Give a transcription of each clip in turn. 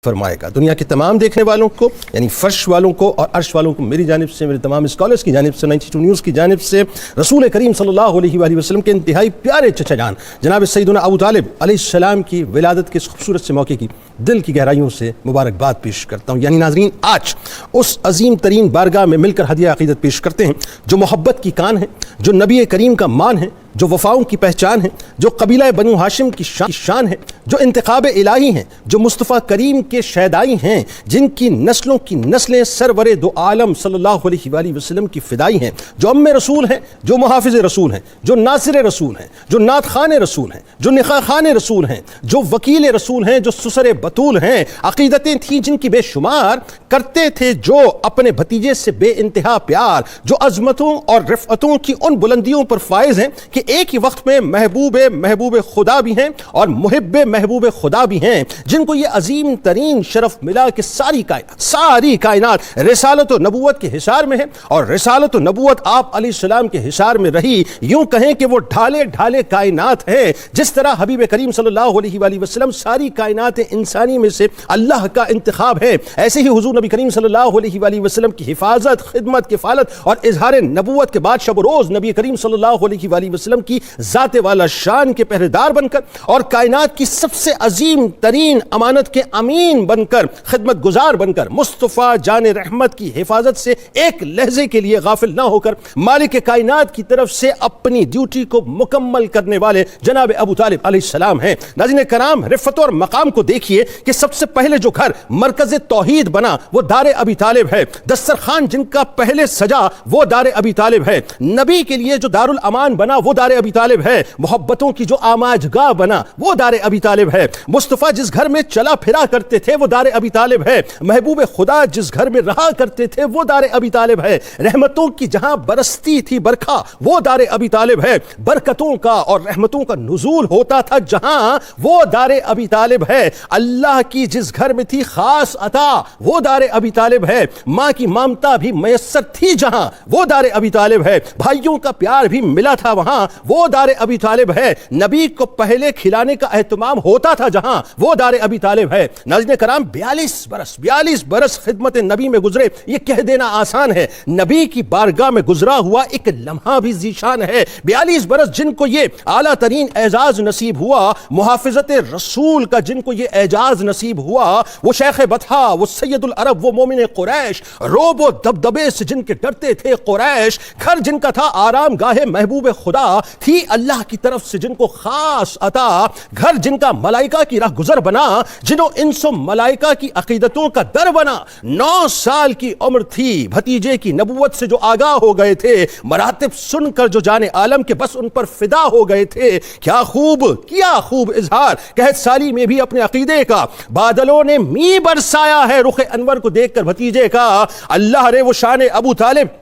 فرمائے گا۔ دنیا کے تمام دیکھنے والوں کو یعنی فرش والوں کو اور عرش والوں کو میری جانب سے، میرے تمام اسکالرز کی جانب سے، 92 نیوز کی جانب سے رسول کریم صلی اللہ علیہ وآلہ وسلم کے انتہائی پیارے چچا جان جناب سیدنا ابو طالب علیہ السلام کی ولادت کے اس خوبصورت سے موقع کی دل کی گہرائیوں سے مبارکباد پیش کرتا ہوں۔ یعنی ناظرین، آج اس عظیم ترین بارگاہ میں مل کر ہدیہ عقیدت پیش کرتے ہیں جو محبت کی کان ہے، جو نبی کریم کا مان ہے، جو وفاؤں کی پہچان ہے، جو قبیلہ بنو ہاشم کی شان ہے، جو انتخاب الہی ہیں، جو مصطفیٰ کریم کے شیدائی ہیں، جن کی نسلوں کی نسلیں سرور دو عالم صلی اللہ علیہ وآلہ وسلم کی فدائی ہیں، جو ام رسول ہیں، جو محافظ رسول ہیں، جو ناصر رسول ہیں، جو نعت خوان رسول ہیں، جو نخا خوان رسول ہیں، جو وکیل رسول ہیں، جو سسر بطول ہیں۔ عقیدتیں تھیں جن کی بے شمار، کرتے تھے جو اپنے بھتیجے سے بے انتہا پیار، جو عظمتوں اور رفعتوں کی ان بلندیوں پر فائز ہیں کہ ایک ہی وقت میں محبوب خدا بھی ہیں اور محبوب خدا بھی ہیں، جن کو یہ عظیم ترین شرف ملا کہ ساری کائنات رسالت و نبوت کے حصار میں ہے، اور رسالت و نبوت آپ علیہ السلام کے حصار میں رہی۔ یوں کہیں کہ وہ ڈھالے کائنات ہیں، جس طرح حبیب کریم صلی اللہ علیہ وآلہ وسلم ساری کائنات انسانی میں سے اللہ کا انتخاب ہے، ایسے ہی حضور نبی کریم صلی اللہ علیہ وآلہ وسلم کی حفاظت، خدمت، کفالت اور اظہار نبوت کے بعد شب و روز نبی کریم صلی اللہ علیہ وآلہ وسلم کی ذات والا شان کے پہرےدار بن کر اور کائنات کی سب سے عظیم ترین امانت کے امین بن کر، خدمت گزار بن کر، مصطفیٰ جان رحمت کی حفاظت سے ایک لحظے کے لیے غافل نہ ہو کر مالک کائنات کی طرف سے اپنی ڈیوٹی کو مکمل کرنے والے جناب ابو طالب علیہ السلام ہیں۔ ناظرین کرام، رفعت اور مقام کو دیکھیے کہ سب سے پہلے جو گھر مرکز توحید بنا وہ دار ابی طالب ہے، دسترخوان جن کا پہلے سجا وہ دار ابی طالب ہے، نبی کے لیے جو دار الامان بنا وہ دار ابی طالب ہے، محبتوں کی جو آماج گاہ بنا وہ دار ابی طالب ہے، مصطفیٰ جس گھر میں چلا پھرا کرتے تھے وہ دار ابی طالب ہے، محبوب خدا جس گھر میں رہا کرتے تھے وہ دار ابی طالب ہے، رحمتوں کی جہاں برستی تھی برکھا وہ دار ابی طالب ہے، برکتوں کا اور رحمتوں کا نزول ہوتا تھا جہاں وہ دار ابی طالب ہے، اللہ کی جس گھر میں تھی خاص عطا وہ دار ابی طالب ہے، ماں کی مامتا بھی میسر تھی جہاں وہ دار ابی طالب ہے، بھائیوں کا پیار بھی ملا تھا وہاں وہ دار ابی طالب ہے، نبی کو پہلے کھلانے کا اہتمام ہوتا تھا جہاں وہ دار ابی طالب ہے۔ ناظرین کرام، 42 برس خدمت نبی میں گزرے، یہ کہہ دینا آسان ہے، نبی کی بارگاہ میں گزرا ہوا ایک لمحہ بھی ذیشان ہے۔ 42 برس جن کو یہ اعلیٰ ترین اعزاز نصیب ہوا، محافظت رسول کا جن کو یہ اعزاز نصیب ہوا، وہ شیخ بطحا، وہ سید العرب، وہ مومن قریش، روب و دبدبے سے جن کے ڈرتے تھے قریش، گھر جن کا تھا آرام گاہ محبوب خدا، تھی اللہ کی طرف سے جن کو خاص عطا، گھر جن کا ملائکہ کی راہ گزر بنا، جنہوں انس و ملائکہ کی عقیدتوں کا در بنا، 9 سال کی عمر تھی، بھتیجے کی نبوت سے جو آگاہ ہو گئے تھے، مراتب سن کر جو جانے عالم کے بس ان پر فدا ہو گئے تھے، کیا خوب اظہار قحط سالی میں بھی اپنے عقیدے کا، بادلوں نے می برسایا ہے رخ انور کو دیکھ کر بھتیجے کا، اللہ رے وہ شان ابو طالب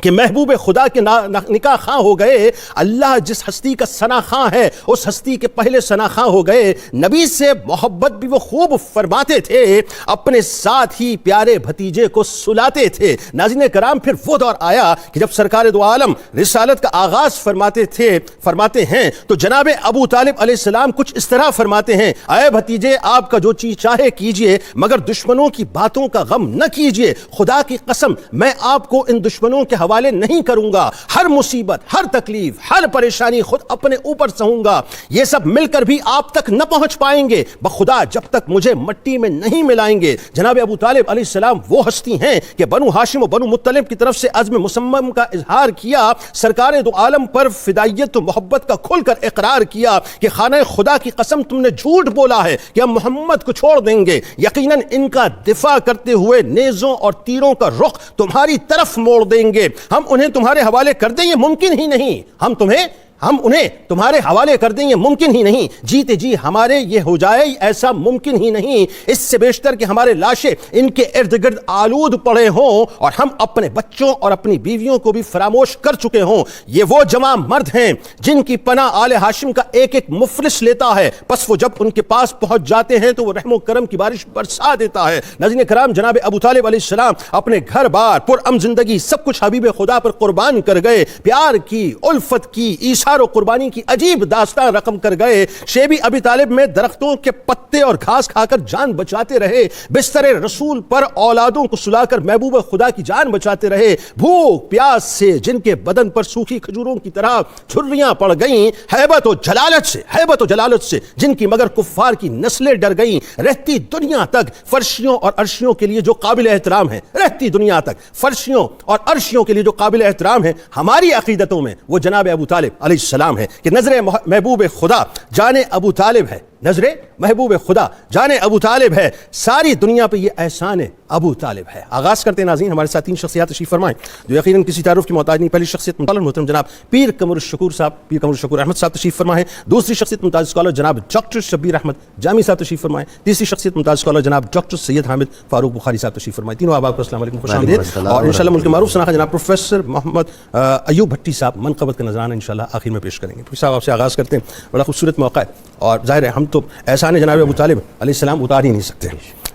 کہ محبوب خدا کے نکاح خواہ ہو گئے، اللہ جس ہستی کا ثنا خواہ ہے اس ہستی کے پہلے ثنا خواہ ہو گئے، نبی سے محبت بھی وہ خوب فرماتے تھے، اپنے ساتھ ہی پیارے بھتیجے کو سلاتے تھے۔ ناظرین کرام، پھر وہ دور آیا کہ جب سرکار دو عالم رسالت کا آغاز فرماتے ہیں تو جناب ابو طالب علیہ السلام کچھ اس طرح فرماتے ہیں، اے بھتیجے، آپ کا جو چیز چاہے کیجئے مگر دشمنوں کی باتوں کا غم نہ کیجئے، خدا کی قسم میں آپ کو ان دشمنوں کے حوالے نہیں کروں گا، ہر مصیبت، ہر تکلیف، ہر پریشانی خود اپنے اوپر سہوں گا، یہ سب مل کر بھی آپ تک نہ پہنچ پائیں گے بخدا جب تک مجھے مٹی میں نہیں ملائیں گے۔ جناب ابو طالب علیہ السلام وہ ہستی ہیں کہ بنو ہاشم و بنو مطلب کی طرف سے عزم مصمم کا اظہار کیا، سرکار دو عالم پر فدائیت و محبت کا کھل کر اقرار کیا کہ خانہ خدا کی قسم تم نے جھوٹ بولا ہے کہ ہم محمد کو چھوڑ دیں گے، یقیناً ان کا دفاع کرتے ہوئے نیزوں اور تیروں کا رخ تمہاری طرف موڑ دیں گے، ہم انہیں تمہارے حوالے کر دیں یہ ممکن ہی نہیں، ہم انہیں تمہارے حوالے کر دیں یہ ممکن ہی نہیں، جیتے جی ہمارے یہ ہو جائے ایسا ممکن ہی نہیں، اس سے بیشتر کہ ہمارے لاشیں ان کے ارد گرد آلود پڑے ہوں اور ہم اپنے بچوں اور اپنی بیویوں کو بھی فراموش کر چکے ہوں۔ یہ وہ جوان مرد ہیں جن کی پناہ آل ہاشم کا ایک ایک مفلس لیتا ہے، پس وہ جب ان کے پاس پہنچ جاتے ہیں تو وہ رحم و کرم کی بارش برسا دیتا ہے۔ ناظرین کرام، جناب ابو طالب علیہ السلام اپنے گھر بار، پرامن زندگی، سب کچھ حبیب خدا پر قربان کر گئے، پیار کی، الفت کی، عیسیٰ انکسار و قربانی کی عجیب داستان رقم کر گئے. شیبی ابی طالب میں درختوں کے پتے اور گھاس کھا کر جان بچاتے رہے, بستر رسول پر اولادوں کو سلا کر محبوب خدا کی جان بچاتے رہے. بھوک پیاس سے جن کے بدن پر سوکھی کھجوروں کی طرح چھریاں پڑ گئیں, ہیبت و جلالت سے جن کی مگر کفار کی نسلیں ڈر گئیں. رہتی دنیا تک فرشیوں اور عرشیوں کے لیے جو قابل احترام ہے, رہتی دنیا تک فرشیوں اور عرشیوں کے لیے جو قابل احترام ہے ہماری عقیدتوں میں, وہ جناب ابو طالب علیہ السلام ہے کہ نظر محبوب خدا جان ابو طالب ہے, نظر محبوب خدا جان ابو طالب ہے, ساری دنیا پہ یہ احسان ابو طالب ہے. آغاز کرتے ہیں ناظرین, ہمارے ساتھ 3 شخصیات تشریف فرمائیں جو یقیناً کسی تعارف کی محتاج نہیں. پہلی شخصیت مطلع محترم جناب پیر قمر الشکور احمد صاحب تشریف فرمائیں. دوسری شخصیت ممتاز اسکالر جناب ڈاکٹر شبیر احمد جامی صاحب تشریف فرمائیں. تیسری شخصیت ممتاز اسکالر جناب ڈاکٹر سید حامد فاروق بخاری صاحب تشریف فرمائیں. تینوں آپ کو السلام علیکم, خوش آمدید. اور انشاءاللہ ملک معروف شناخت جناب پروفیسر محمد ایوب بھٹی صاحب منقبت کا نذرانہ انشاءاللہ آخر میں پیش کریں گے. پھر صاحب آپ سے آغاز کرتے ہیں, بڑا خوبصورت موقع ہے اور ظاہر ہے ہم تو احسان جناب ابو طالب علیہ السلام اتار ہی نہیں سکتے,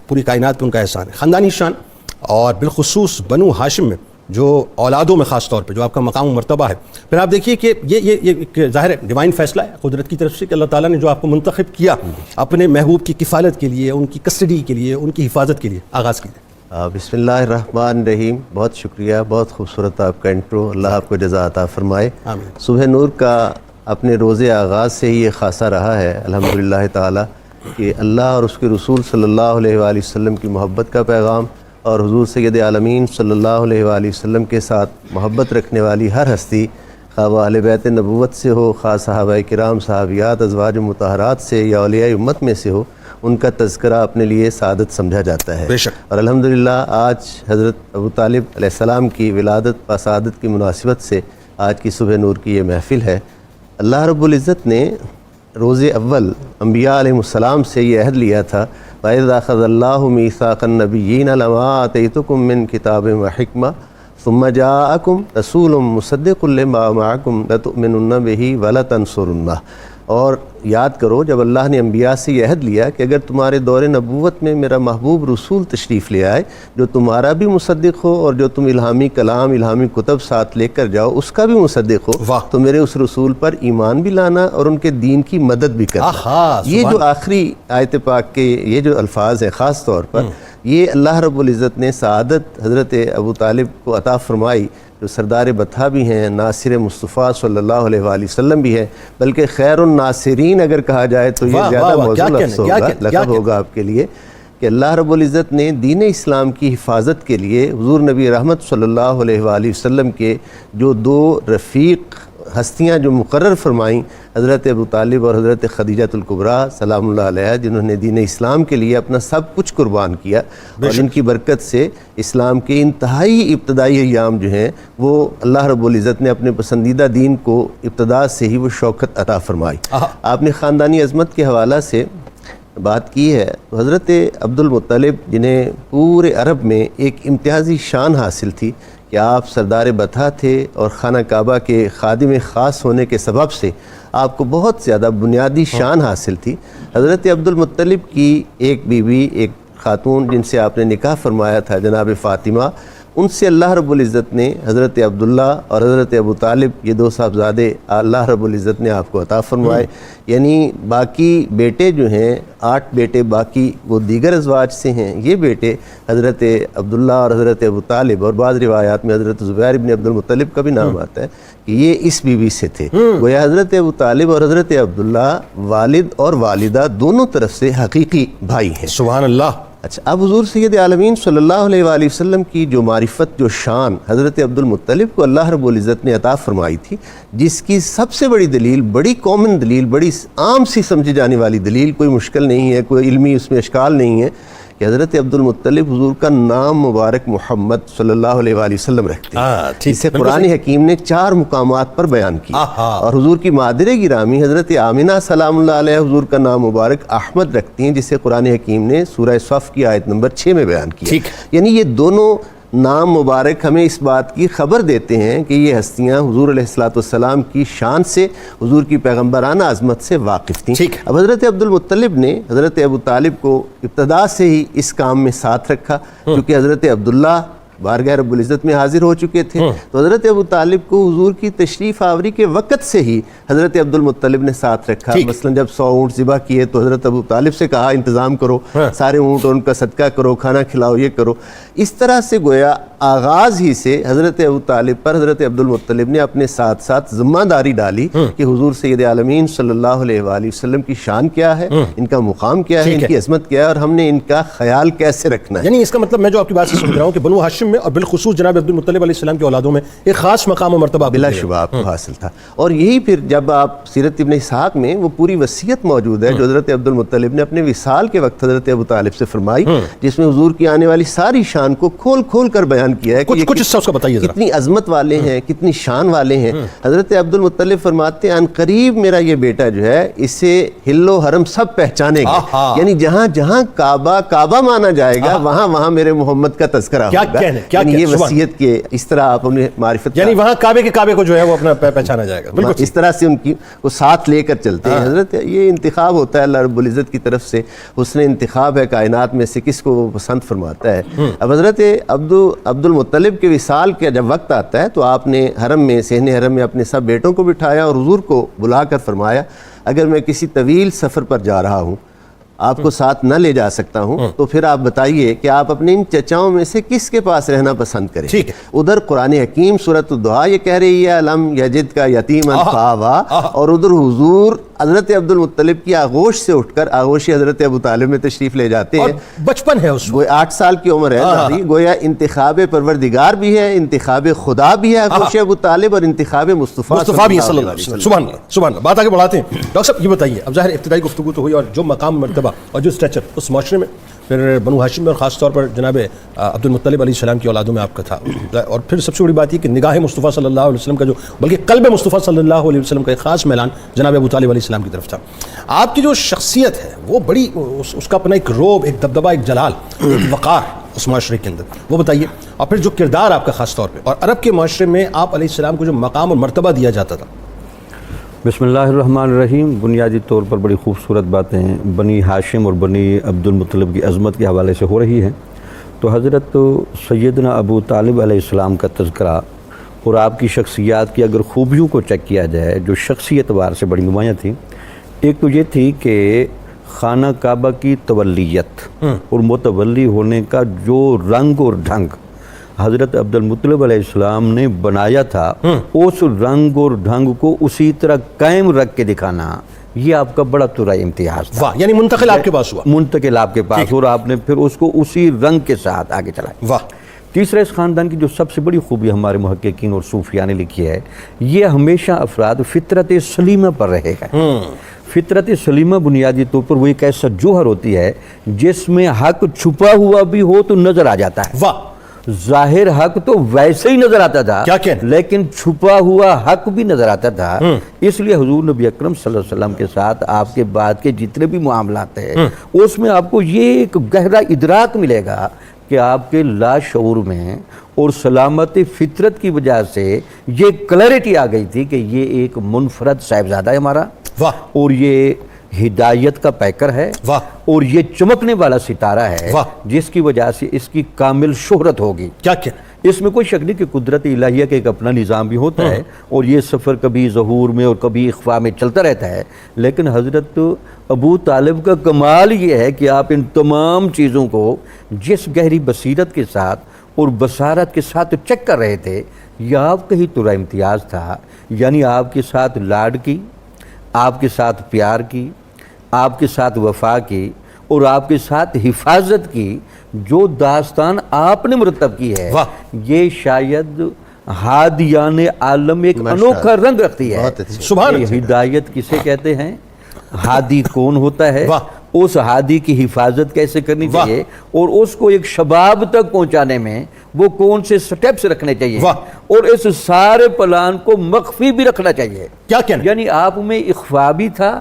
پوری کائنات پہ ان کا احسان ہے, خاندانی شان, اور بالخصوص بنو ہاشم میں جو اولادوں میں خاص طور پہ جو آپ کا مقام و مرتبہ ہے. پھر آپ دیکھیے کہ یہ ظاہر ہے ڈیوائن فیصلہ ہے قدرت کی طرف سے کہ اللہ تعالیٰ نے جو آپ کو منتخب کیا اپنے محبوب کی کفالت کے لیے, ان کی کسٹڈی کے لیے, ان کی حفاظت کے لیے. آغاز کیجیے. بسم اللہ الرحمن الرحیم. بہت شکریہ, بہت خوبصورت آپ کا انٹرو, اللہ آپ کو جزا عطا فرمائے. آمین. صبح نور کا اپنے روزے آغاز سے ہی یہ خاصہ رہا ہے الحمدللہ تعالی کہ اللہ اور اس کے رسول صلی اللہ علیہ وآلہ وسلم کی محبت کا پیغام اور حضور سید عالمین صلی اللہ علیہ وآلہ وسلم کے ساتھ محبت رکھنے والی ہر ہستی, خواہ وہ اہل بیت نبوت سے ہو, خاص صحابہ کرام, صحابیات, ازواج مطہرات سے یا اولیاء امت میں سے ہو, ان کا تذکرہ اپنے لیے سعادت سمجھا جاتا ہے. بے شک. اور الحمدللہ آج حضرت ابو طالب علیہ السلام کی ولادت و سعادت کی مناسبت سے آج کی صبح نور کی یہ محفل ہے. اللہ رب العزت نے روز اول انبیاء علیہ السلام سے یہ عہد لیا تھا, وَإِذْ أَخَذَ اللَّهُ مِيثَاقَ النَّبِيِّينَ لَمَا آتَيْتُكُم مِّن كِتَابٍ وَحِكْمَةٍ ثُمَّ جَاءَكُمْ رَسُولٌ مُصَدِّقٌ لِّمَا مَعَكُمْ لَتُؤْمِنُنَّ بِهِ وَلَتَنصُرُنَّهُ. اور یاد کرو جب اللہ نے انبیاء سے یہ عہد لیا کہ اگر تمہارے دور نبوت میں میرا محبوب رسول تشریف لے آئے جو تمہارا بھی مصدق ہو اور جو تم الہامی کلام, الہامی کتب ساتھ لے کر جاؤ اس کا بھی مصدق ہو, تو میرے اس رسول پر ایمان بھی لانا اور ان کے دین کی مدد بھی کرنا. یہ جو آخری آیت پاک کے یہ جو الفاظ ہیں خاص طور پر, یہ اللہ رب العزت نے سعادت حضرت ابو طالب کو عطا فرمائی, جو سردار بطحہ بھی ہیں, ناصر مصطفیٰ صلی اللہ علیہ وآلہ وسلم بھی ہیں, بلکہ خیر الناصرین اگر کہا جائے تو یہ زیادہ موزوں لفظ ہوگا, لقب ہوگا آپ کے لیے, کہ اللہ رب العزت نے دین اسلام کی حفاظت کے لیے حضور نبی رحمت صلی اللہ علیہ وآلہ وسلم کے جو 2 رفیق ہستیاں جو مقرر فرمائیں, حضرت ابو طالب اور حضرت خدیجۃ الکبریٰ سلام اللہ علیہ, جنہوں نے دین اسلام کے لیے اپنا سب کچھ قربان کیا, اور جن کی برکت سے اسلام کے انتہائی ابتدائی ایام جو ہیں وہ اللہ رب العزت نے اپنے پسندیدہ دین کو ابتدا سے ہی وہ شوکت عطا فرمائی. آپ نے خاندانی عظمت کے حوالہ سے بات کی ہے, تو حضرت عبد المطلب جنہیں پورے عرب میں ایک امتیازی شان حاصل تھی کہ آپ سردار بطحہ تھے اور خانہ کعبہ کے خادم خاص ہونے کے سبب سے آپ کو بہت زیادہ بنیادی شان حاصل تھی. حضرت عبد المطلب کی ایک بیوی, ایک خاتون جن سے آپ نے نکاح فرمایا تھا جناب فاطمہ, ان سے اللہ رب العزت نے حضرت عبداللہ اور حضرت ابو طالب یہ 2 صاحبزادے اللہ رب العزت نے آپ کو عطا فرمائے. یعنی باقی بیٹے جو ہیں 8 بیٹے باقی وہ دیگر ازواج سے ہیں, یہ بیٹے حضرت عبداللہ اور حضرت ابو طالب, اور بعض روایات میں حضرت زبیر ابن عبد المطلب کا بھی نام آتا ہے کہ یہ اس بیوی سے تھے. گویا حضرت ابو طالب اور حضرت عبداللہ والد اور والدہ دونوں طرف سے حقیقی بھائی ہیں. سبحان اللہ. اچھا, اب حضور سید عالمین صلی اللہ علیہ وآلہ وسلم کی جو معرفت, جو شان حضرت عبد المطلب کو اللہ رب العزت نے عطا فرمائی تھی, جس کی سب سے بڑی دلیل, بڑی کامن دلیل, بڑی عام سی سمجھی جانے والی دلیل, کوئی مشکل نہیں ہے, کوئی علمی اس میں اشکال نہیں ہے, کہ حضرت عبد المطلب حضور کا نام مبارک محمد صلی اللہ علیہ وآلہ وسلم رکھتے ہیں. اسے قرآن حکیم نے 4 مقامات پر بیان کیا, اور حضور کی مادر گرامی حضرت آمنہ سلام اللہ علیہ حضور کا نام مبارک احمد رکھتی ہیں, جسے قرآن حکیم نے سورہ صف کی آیت نمبر 6 میں بیان کیا. یعنی یہ دونوں نام مبارک ہمیں اس بات کی خبر دیتے ہیں کہ یہ ہستیاں حضور علیہ السلام کی شان سے, حضور کی پیغمبرانہ عظمت سے واقف تھیں. اب حضرت عبد المطلب نے حضرت ابو طالب کو ابتدا سے ہی اس کام میں ساتھ رکھا, کیونکہ حضرت عبداللہ بارگاہ رب العزت میں حاضر ہو چکے تھے، تو حضرت ابو طالب کو حضور کی تشریف آوری کے وقت سے ہی حضرت عبد المطلب نے ساتھ رکھا۔ مثلا جب 100 اونٹ ذبح کیے تو حضرت ابو طالب سے کہا انتظام کرو، سارے اونٹ ان کا صدقہ کرو، کھانا کھلاؤ، یہ کرو۔ اس طرح سے گویا آغاز ہی سے حضرت ابو طالب پر حضرت عبد المطلب نے اپنے ساتھ ساتھ ذمہ داری ڈالی کہ حضور سید عالمین صلی اللہ علیہ وآلہ وسلم کی شان کیا ہے، ان کا مقام کیا ہے، ان کی عظمت کیا ہے، اور ہم نے ان کا خیال کیسے رکھنا ہے۔ یعنی اس کا مطلب میں جو آپ کی بات سے سمجھ رہا ہوں کہ بنو ہاشم میں اور بالخصوص جناب عبد المطلب علیہ السلام کی اولادوں میں ایک خاص مقام و مرتبہ بلا شبہ آپ کو حاصل تھا۔ اور یہی پھر جب آپ سیرت ابن اسحاق میں وہ پوری وصیت موجود ہے جو حضرت عبد المطلب نے اپنے وصال کے وقت حضرت ابو طالب سے فرمائی، جس میں حضور کی آنے والی ساری شان کو کھول کھول کر بیان کیا ہے کہ کچھ حصہ اس کا بتائیے ذرا۔ کتنی عظمت والے ہیں، کتنی شان والے ہیں۔ حضرت عبد المطلب فرماتے ہیں ان قریب میرا یہ بیٹا جو ہے اسے ہل و حرم سب پہچانے گا، یعنی جہاں جہاں کعبہ مانا جائے گا وہاں وہاں میرے محمد کا تذکرہ ہوگا۔ یعنی یہ وصیت کے اس طرح آپ انہیں معرفت، یعنی وہاں کعبے کو جو ہے وہ اپنا پہچانا جائے گا، بالکل اس طرح سے ان کی وہ ساتھ لے کر چلتے ہیں۔ حضرت یہ انتخاب ہوتا ہے اللہ رب العزت کی طرف سے، حسن انتخاب ہے کائنات میں سے کس کو وہ پسند فرماتا ہے۔ اب حضرت عبد المطلب کے وصال کا جب وقت آتا ہے تو آپ نے حرم میں، صحن حرم میں اپنے سب بیٹوں کو بٹھایا اور حضور کو بلا کر فرمایا اگر میں کسی طویل سفر پر جا رہا ہوں، آپ کو ساتھ نہ لے جا سکتا ہوں، تو پھر آپ بتائیے کہ آپ اپنے ان چچاؤں میں سے کس کے پاس رہنا پسند کریں۔ ادھر قرآن حکیم سورۃ الدعا یہ کہہ رہی ہے الم یجد کا یتیما فآویٰ، اور ادھر حضور حضرت عبد المطلب کی آغوش سے اٹھ کر آغوش حضرت ابو طالب میں تشریف لے جاتے ہیں۔ بچپن ہے اس گویا 8 سال کی عمر ہے، گویا انتخاب پروردگار بھی ہے، انتخاب خدا بھی ہے آغوش ابو طالب، اور انتخاب مصطفیٰ بھی صلی اللہ علیہ وسلم۔ سبحان اللہ سبحان اللہ۔ بات آگے بڑھاتے ہیں ڈاکٹر صاحب، یہ بتائیے اب ظاہر ابتدائی گفتگو تو ہوئی اور جو مقام مرتبہ اور جو اسٹریچر اس معاشرے میں پھر بنو ہاشم میں اور خاص طور پر جناب عبد المطلب علیہ السلام کی اولادوں میں آپ کا تھا، اور پھر سب سے بڑی بات یہ کہ نگاہ مصطفیٰ صلی اللہ علیہ وسلم کا جو بلکہ قلب مصطفیٰ صلی اللہ علیہ وسلم کا ایک خاص میلان جناب ابو طالب علیہ السلام کی طرف تھا۔ آپ کی جو شخصیت ہے وہ بڑی اس کا اپنا ایک روب، ایک دبدبہ، ایک جلال، ایک وقار اس معاشرے کے اندر، وہ بتائیے۔ اور پھر جو کردار آپ کا خاص طور پہ اور عرب کے معاشرے میں آپ علیہ السلام کو جو مقام اور مرتبہ دیا جاتا تھا۔ بسم اللہ الرحمن الرحیم۔ بنیادی طور پر بڑی خوبصورت باتیں بنی ہاشم اور بنی عبد المطلب کی عظمت کے حوالے سے ہو رہی ہیں، تو حضرت سیدنا ابو طالب علیہ السلام کا تذکرہ اور آپ کی شخصیات کی اگر خوبیوں کو چیک کیا جائے جو شخصیت وار سے بڑی نمایاں تھیں، ایک تو یہ تھی کہ خانہ کعبہ کی تولیت اور متولی ہونے کا جو رنگ اور ڈھنگ حضرت عبد المطلب علیہ السلام نے بنایا تھا، اس رنگ اور ڈھنگ کو اسی طرح قائم رکھ کے دکھانا، یہ آپ کا بڑا ترا امتیاز تھا۔ واہ، یعنی منتقل آپ کے پاس ہوا، منتقل آپ کے پاس، اور آپ نے پھر اس کو اسی رنگ کے ساتھ آگے چلایا۔ واہ۔ تیسرا، اس خاندان کی جو سب سے بڑی خوبی ہمارے محققین اور صوفیاء نے لکھی ہے، یہ ہمیشہ افراد فطرت سلیمہ پر رہے گا۔ فطرت سلیمہ بنیادی طور پر وہ ایک ایسا جوہر ہوتی ہے جس میں حق چھپا ہوا بھی ہو تو نظر آ جاتا ہے۔ واہ، ظاہر حق تو ویسے ہی نظر آتا تھا، لیکن چھپا ہوا حق بھی نظر آتا تھا۔ اس لیے حضور نبی اکرم صلی اللہ علیہ وسلم کے ساتھ آپ کے بعد کے جتنے بھی معاملات ہیں اس میں آپ کو یہ ایک گہرا ادراک ملے گا کہ آپ کے لاشعور میں اور سلامت فطرت کی وجہ سے یہ کلیرٹی آ گئی تھی کہ یہ ایک منفرد صاحبزادہ ہے ہمارا، اور یہ ہدایت کا پیکر ہے، اور یہ چمکنے والا ستارہ ہے جس کی وجہ سے اس کی کامل شہرت ہوگی۔ کیا اس میں کوئی شک نہیں کہ قدرت الہیہ کا ایک اپنا نظام بھی ہوتا ہے، اور یہ سفر کبھی ظہور میں اور کبھی اخفاء میں چلتا رہتا ہے، لیکن حضرت ابو طالب کا کمال یہ ہے کہ آپ ان تمام چیزوں کو جس گہری بصیرت کے ساتھ اور بصارت کے ساتھ چیک کر رہے تھے، یہ آپ کا ہی ترا امتیاز تھا۔ یعنی آپ کے ساتھ لاڈ کی، آپ کے ساتھ پیار کی، آپ کے ساتھ وفا کی، اور آپ کے ساتھ حفاظت کی جو داستان آپ نے مرتب کی ہے، یہ شاید ہادیان عالم ایک انوکھا رنگ رکھتی ہے۔ ہدایت کسے کہتے ہیں، ہادی کون ہوتا ہے، اس ہادی کی حفاظت کیسے کرنی چاہیے، اور اس کو ایک شباب تک پہنچانے میں وہ کون سے سٹیپس رکھنے چاہیے، اور اس سارے پلان کو مخفی بھی رکھنا چاہیے۔ کیا کہنا؟ یعنی آپ میں اخفاء بھی تھا،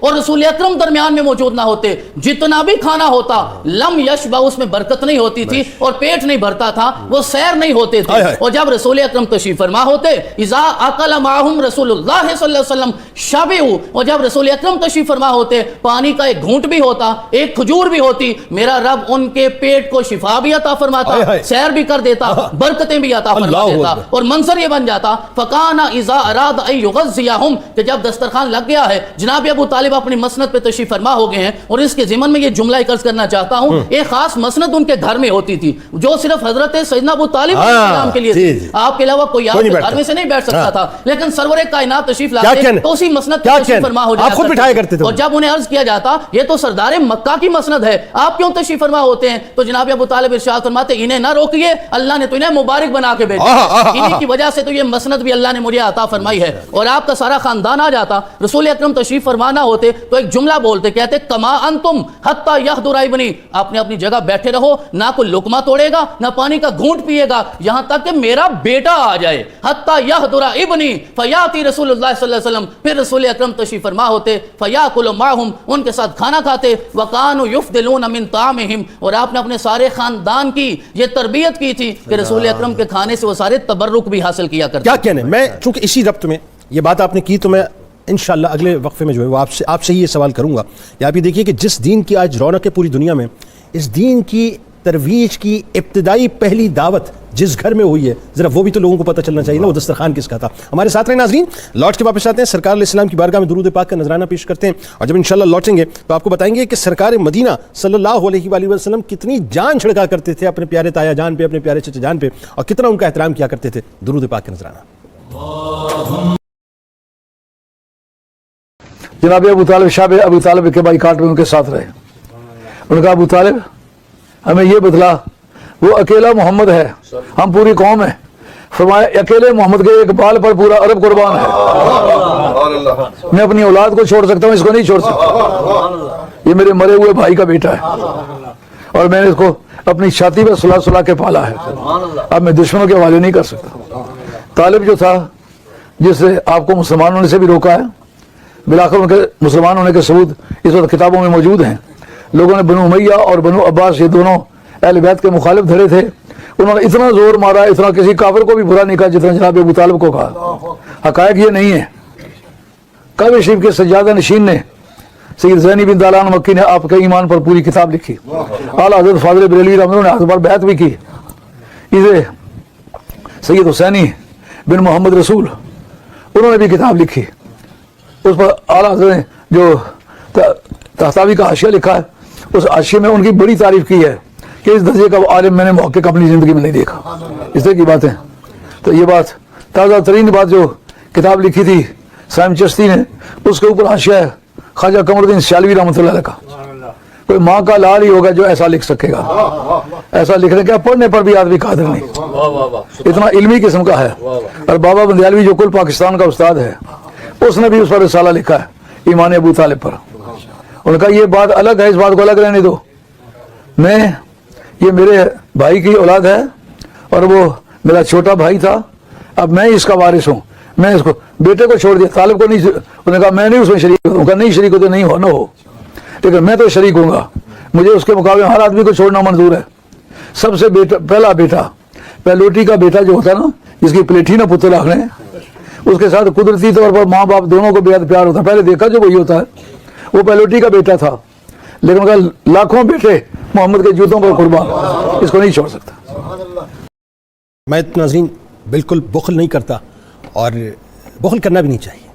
اور رسول اکرم درمیان میں موجود نہ ہوتے، جتنا بھی کھانا ہوتا لم یشبع، اس میں برکت نہیں ہوتی تھی اور پیٹ نہیں بھرتا تھا، وہ سیر نہیں ہوتے تھے۔ اور جب رسول اکرم تشریف فرما ہوتے، اذا اکل معہم رسول اللہ صلی اللہ علیہ وسلم شبعوا، اور جب رسول اکرم تشریف فرما ہوتے پانی کا ایک گھونٹ بھی ہوتا، ایک کھجور بھی ہوتی، میرا رب ان کے پیٹ کو شفا بھی عطا فرماتا، سیر بھی کر دیتا، برکتیں بھی عطا فرما دیتا، اور منظر یہ بن جاتا فکان اذا اراد ان یغذیہم، کہ جب دسترخوان لگ گیا ہے، جناب ابو طالب اپنی مسند پہ تشریف فرما ہو گئے ہیں، اور اس کے ضمن میں یہ جملہ عرض کرنا چاہتا ہوں، ایک خاص مسند ان کے گھر میں ہوتی تھی جو صرف حضرت سیدنا ابو طالب علیہ السلام کے لیے تھی، آپ کے علاوہ کوئی آپ کے گھر میں سے نہیں بیٹھ سکتا تھا، لیکن سرور کائنات تشریف لاتے تو اسی مسند پہ تشریف فرما ہو جاتا، خود بٹھایا کرتے تھے، اور جب انہیں عرض کیا جاتا یہ تو سردار مکہ کی مسند ہے، آپ کیوں تشریف فرما ہوتے ہیں، تو جناب ابو طالب ارشاد فرماتے انہیں نہ روکیے، اللہ نے تو انہیں مبارک بنا کے بھیجا، انہی کی وجہ سے تو یہ مسند بھی اللہ نے مجھے عطا فرمائی ہے، اور آپ کا سارا خاندان آ جاتا، رسول اکرم تشریف فرمانا ہوتے تو ایک جملہ بولتے، کہتے کما انتم حتی یحضر ابنی، آپ نے اپنی جگہ بیٹھے رہو، نہ کوئی لقمہ توڑے گا، نہ پانی کا گھونٹ پیے گا، یہاں تک کہ میرا بیٹا آ جائے، حتی یحضر ابنی فیاتی رسول اللہ صلی اللہ علیہ وسلم، پھر رسول اکرم تشریف فرما ہوتے، فیاکل معہم، ان کے ساتھ کھانا کھاتے، وکانوا یفضلون من طعامہم، اور آپ نے اپنے سارے خاندان کی یہ تربیت کی تھی کہ رسول اکرم کے کھانے سے وہ سارے تبرک بھی حاصل کیا کرتے۔ کیا کہنے، میں چونکہ اسی ربط میں یہ بات آپ نے کی تو میں انشاءاللہ اگلے وقفے میں جو ہے وہ آپ سے یہ سوال کروں گا کہ آپ یہ دیکھیے کہ جس دین کی آج رونق ہے پوری دنیا میں، اس دین کی ترویج کی ابتدائی پہلی دعوت جس گھر میں ہوئی ہے، ذرا وہ بھی تو لوگوں کو پتہ چلنا چاہیے نا، وہ دسترخوان کس کا تھا۔ ہمارے ساتھ رہے ناظرین، لوٹ کے واپس آتے ہیں، سرکار علیہ السلام کی بارگاہ میں درود پاک کا نذرانہ پیش کرتے ہیں، اور جب انشاءاللہ لوٹیں گے تو آپ کو بتائیں گے کہ سرکار مدینہ صلی اللہ علیہ وآلہ وسلم کتنی جان چھڑکا کرتے تھے اپنے پیارے تایا جان پہ، اپنے پیارے چچا جان پہ، اور کتنا ان کا احترام کیا کرتے تھے۔ درود پاک کا نذرانہ۔ جناب ابو طالب شاب ابو طالب کے بائی کاٹ میں ان کے ساتھ رہے، انہوں نے کہا ابو طالب ہمیں یہ بتلا، وہ اکیلا محمد ہے، ہم پوری قوم ہیں، فرمایا اکیلے محمد کے ایک بال پر پورا عرب قربان ہے، میں اپنی اولاد کو چھوڑ سکتا ہوں، اس کو نہیں چھوڑ سکتا، یہ میرے مرے ہوئے بھائی کا بیٹا ہے اور میں نے اس کو اپنی چھاتی پہ سلا سلا کے پالا ہے، اب میں دشمنوں کے حوالے نہیں کر سکتا۔ طالب جو تھا جس سے آپ کو مسلمان ہونے سے بھی روکا ہے، بلاخر ان کے مسلمان ہونے کے ثبوت اس وقت کتابوں میں موجود ہیں، لوگوں نے بنو امیہ اور بنو عباس یہ دونوں اہل بیت کے مخالف دھڑے تھے، انہوں نے اتنا زور مارا، اتنا کسی کافر کو بھی برا نہیں کہا جتنا جناب ابو طالب کو کہا۔ حقائق یہ نہیں ہے، کعبہ شریف کے سجادہ نشین نے سید زینی بن دالان مکی نے آپ کے ایمان پر پوری کتاب لکھی، اعلیٰ حضرت فاضل بریلوی رحمۃ اللہ نے آپ پر بیعت بھی کی، اسے سید حسینی بن محمد رسول انہوں نے بھی کتاب لکھی، اس پر اعلیٰ حضرت نے جو تحتاوی کا حاشیہ لکھا ہے، اس حاشیے میں ان کی بڑی تعریف کی ہے کہ اس درجے کا وہ عالم میں نے محقق اپنی زندگی میں نہیں دیکھا۔ اس طرح کی باتیں، تو یہ بات تازہ ترین بات جو کتاب لکھی تھی سائم چشتی نے، اس کے اوپر حاشیہ ہے خواجہ قمر الدین سیالوی رحمۃ اللہ علیہ کا، کوئی ماں کا لال ہی ہوگا جو ایسا لکھ سکے گا، ایسا لکھنے کا پڑھنے پر بھی آدمی قادر نہیں، اتنا علمی قسم کا ہے۔ اور بابا بندیالوی جو کل پاکستان کا استاد ہے، اس نے بھی اس پر رسالہ لکھا ہے ایمان ابو طالب پر، انہوں نے کہا یہ بات الگ ہے، اس بات کو الگ رہنے دو، میں یہ میرے بھائی کی اولاد ہے اور وہ میرا چھوٹا بھائی تھا، اب میں اس کا وارث ہوں، میں اس کو بیٹے کو چھوڑ دیا، طالب کو نہیں، انہوں نے کہا میں نہیں اس میں شریک ہوں، کہا نہیں شریک ہو تو نہیں ہو، نہ ہو، لیکن میں تو شریک ہوں گا، مجھے اس کے مقابلے ہر آدمی کو چھوڑنا منظور ہے۔ سب سے پہلا بیٹا، پہلوٹی کا بیٹا جو ہوتا ہے نا، جس کی پلیٹھی نہ پتر آخر ہیں، اس کے ساتھ قدرتی طور پر ماں باپ دونوں کو بےحد پیار ہوتا ہے، پہلے دیکھا جو وہی ہوتا ہے، وہ پہلوٹی کا بیٹا تھا، لیکن کہا لاکھوں بیٹے محمد کے جوتوں پر قربان، اس کو نہیں چھوڑ سکتا۔ میں ناظرین بالکل بخل نہیں کرتا اور بخل کرنا بھی نہیں چاہیے،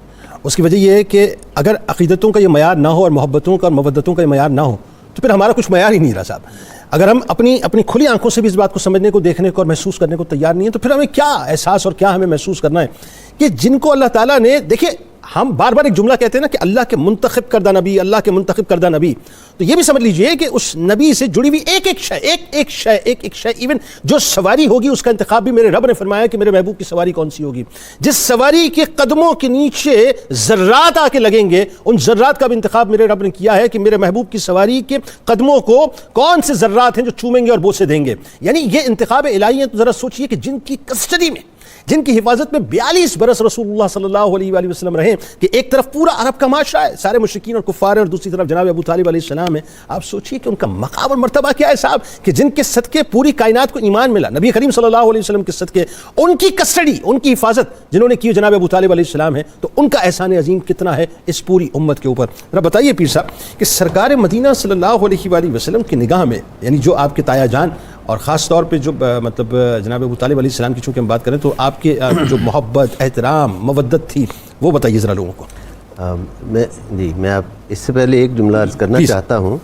اس کی وجہ یہ ہے کہ اگر عقیدتوں کا یہ معیار نہ ہو اور محبتوں کا اور مودتوں کا یہ معیار نہ ہو تو پھر ہمارا کچھ معیار ہی نہیں رہا صاحب۔ اگر ہم اپنی کھلی آنکھوں سے بھی اس بات کو سمجھنے کو، دیکھنے کو اور محسوس کرنے کو تیار نہیں ہیں تو پھر ہمیں کیا احساس اور کیا ہمیں محسوس کرنا ہے کہ جن کو اللہ تعالیٰ نے، دیکھیں ہم بار بار ایک جملہ کہتے ہیں نا کہ اللہ کے منتخب کردہ نبی، اللہ کے منتخب کردہ نبی، تو یہ بھی سمجھ لیجئے کہ اس نبی سے جڑی ہوئی ایک شے ایون جو سواری ہوگی اس کا انتخاب بھی میرے رب نے فرمایا کہ میرے محبوب کی سواری کون سی ہوگی، جس سواری کے قدموں کے نیچے ذرات آ کے لگیں گے ان ذرات کا بھی انتخاب میرے رب نے کیا ہے کہ میرے محبوب کی سواری کے قدموں کو کون سے ذرات ہیں جو چومیں گے اور بوسے دیں گے۔ یعنی یہ انتخاب الہی ہے، تو ذرا سوچئے کہ جن کی کسٹڈی میں جن کی حفاظت میں 42 برس رسول اللہ صلی اللہ علیہ وآلہ وسلم رہے, کہ ایک طرف پورا عرب کا معاشرہ ہے, سارے مشرکین اور کفار ہیں, اور دوسری طرف جناب ابو طالب علیہ السلام ہے. آپ سوچئے کہ ان کا مقام اور مرتبہ کیا ہے صاحب, کہ جن کے صدقے پوری کائنات کو ایمان ملا, نبی کریم صلی اللہ علیہ وسلم کے صدقے, ان کی کسٹڈی, ان کی حفاظت جنہوں نے کی جناب ابو طالب علیہ السلام ہے, تو ان کا احسان عظیم کتنا ہے اس پوری امت کے اوپر. ذرا بتائیے پیر صاحب کہ سرکار مدینہ صلی اللہ علیہ وآلہ وسلم کی نگاہ میں, یعنی جو آپ کے تایا جان, اور خاص طور پہ جو مطلب جناب ابو طالب علیہ السلام کی چونکہ ہم بات کریں تو آپ کے جو محبت, احترام, مودت تھی, وہ بتائیے ذرا لوگوں کو. میں آپ اس سے پہلے ایک جملہ عرض کرنا چاہتا ہوں